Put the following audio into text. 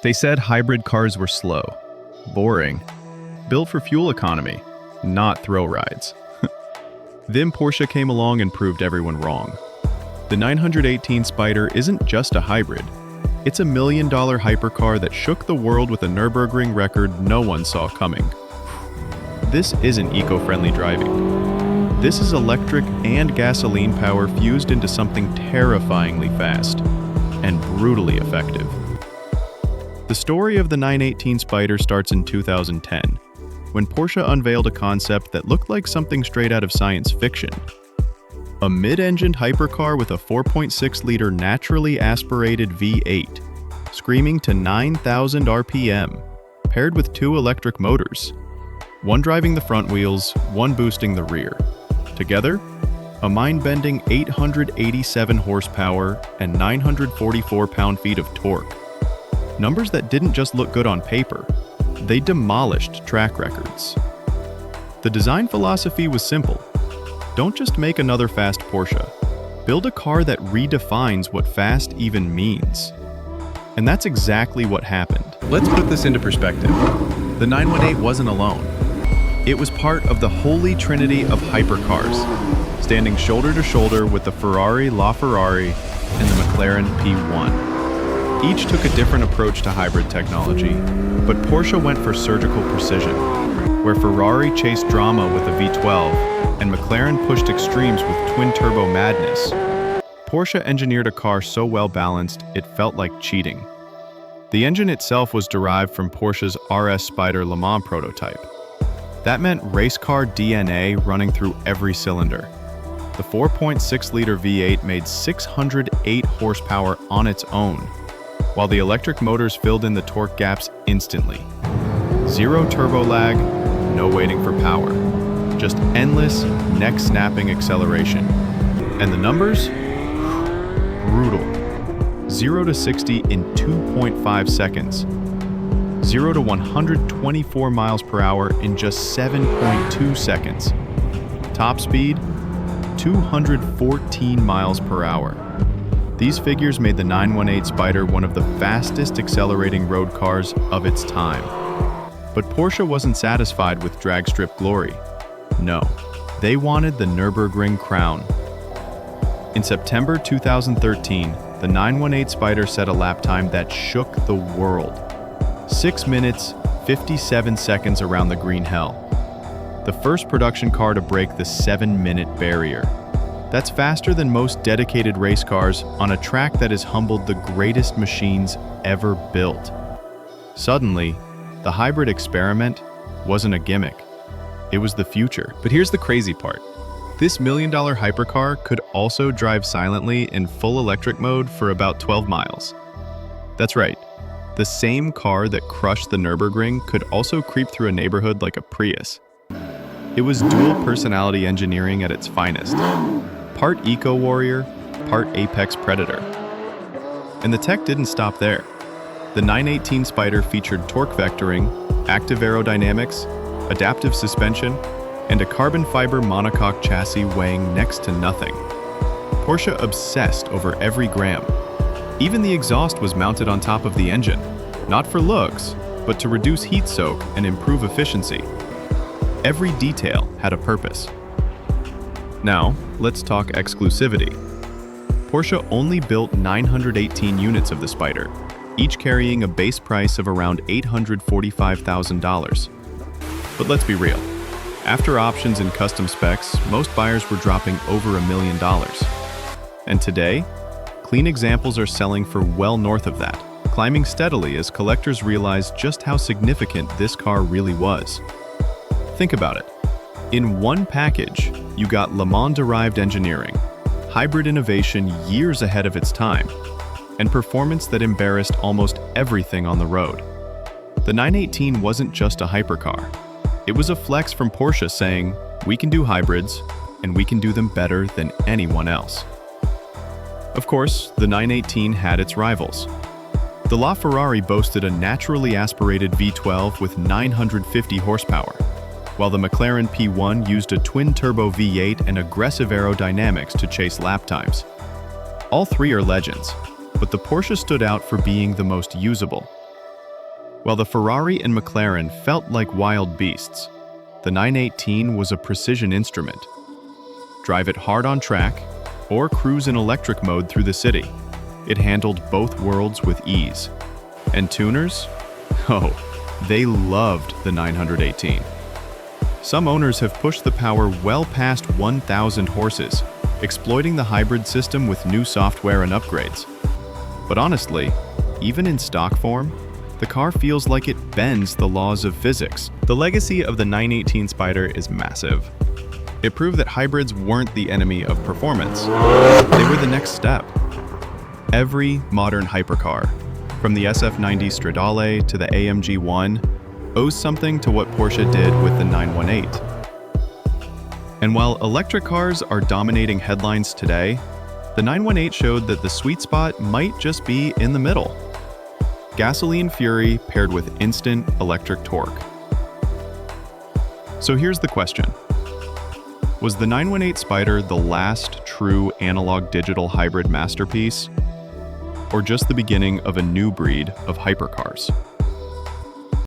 They said hybrid cars were slow, boring, built for fuel economy, not thrill rides. Then Porsche came along and proved everyone wrong. The 918 Spyder isn't just a hybrid. It's a $1 million hypercar that shook the world with a Nurburgring record no one saw coming. This isn't eco-friendly driving. This is electric and gasoline power fused into something terrifyingly fast and brutally effective. The story of the 918 Spyder starts in 2010, when Porsche unveiled a concept that looked like something straight out of science fiction. A mid-engined hypercar with a 4.6-liter naturally aspirated V8, screaming to 9,000 RPM, paired with two electric motors, one driving the front wheels, one boosting the rear. Together, a mind-bending 887 horsepower and 944 pound-feet of torque. Numbers that didn't just look good on paper, they demolished track records. The design philosophy was simple. Don't just make another fast Porsche. Build a car that redefines what fast even means. And that's exactly what happened. Let's put this into perspective. The 918 wasn't alone. It was part of the holy trinity of hypercars, standing shoulder to shoulder with the Ferrari, LaFerrari, and the McLaren P1. Each took a different approach to hybrid technology, but Porsche went for surgical precision, where Ferrari chased drama with a V12, and McLaren pushed extremes with twin-turbo madness. Porsche engineered a car so well-balanced, it felt like cheating. The engine itself was derived from Porsche's RS Spyder Le Mans prototype. That meant race car DNA running through every cylinder. The 4.6-liter V8 made 608 horsepower on its own, while the electric motors filled in the torque gaps instantly. Zero turbo lag, no waiting for power. Just endless, neck-snapping acceleration. And the numbers? Brutal. 0 to 60 in 2.5 seconds. 0 to 124 miles per hour in just 7.2 seconds. Top speed? 214 miles per hour. These figures made the 918 Spyder one of the fastest accelerating road cars of its time. But Porsche wasn't satisfied with drag strip glory. No, they wanted the Nurburgring crown. In September 2013, the 918 Spyder set a lap time that shook the world. 6 minutes, 57 seconds around the green hell. The first production car to break the 7-minute barrier. That's faster than most dedicated race cars on a track that has humbled the greatest machines ever built. Suddenly, the hybrid experiment wasn't a gimmick. It was the future. But here's the crazy part. This $1 million hypercar could also drive silently in full electric mode for about 12 miles. That's right. The same car that crushed the Nürburgring could also creep through a neighborhood like a Prius. It was dual personality engineering at its finest. Part eco-warrior, part apex predator. And the tech didn't stop there. The 918 Spyder featured torque vectoring, active aerodynamics, adaptive suspension, and a carbon fiber monocoque chassis weighing next to nothing. Porsche obsessed over every gram. Even the exhaust was mounted on top of the engine, not for looks, but to reduce heat soak and improve efficiency. Every detail had a purpose. Now, let's talk exclusivity. Porsche only built 918 units of the Spyder, each carrying a base price of around $845,000. But let's be real. After options and custom specs, most buyers were dropping over $1 million. And today, clean examples are selling for well north of that, climbing steadily as collectors realize just how significant this car really was. Think about it. In one package, you got Le Mans-derived engineering, hybrid innovation years ahead of its time, and performance that embarrassed almost everything on the road. The 918 wasn't just a hypercar. It was a flex from Porsche saying, we can do hybrids, and we can do them better than anyone else. Of course, the 918 had its rivals. The LaFerrari boasted a naturally aspirated V12 with 950 horsepower, while the McLaren P1 used a twin-turbo V8 and aggressive aerodynamics to chase lap times. All three are legends, but the Porsche stood out for being the most usable. While the Ferrari and McLaren felt like wild beasts, the 918 was a precision instrument. Drive it hard on track, or cruise in electric mode through the city. It handled both worlds with ease. And tuners? Oh, they loved the 918. Some owners have pushed the power well past 1,000 horses, exploiting the hybrid system with new software and upgrades. But honestly, even in stock form, the car feels like it bends the laws of physics. The legacy of the 918 Spyder is massive. It proved that hybrids weren't the enemy of performance. They were the next step. Every modern hypercar, from the SF90 Stradale to the AMG 1, owes something to what Porsche did with the 918. And while electric cars are dominating headlines today, the 918 showed that the sweet spot might just be in the middle. Gasoline fury paired with instant electric torque. So here's the question. Was the 918 Spyder the last true analog-digital hybrid masterpiece, or just the beginning of a new breed of hypercars?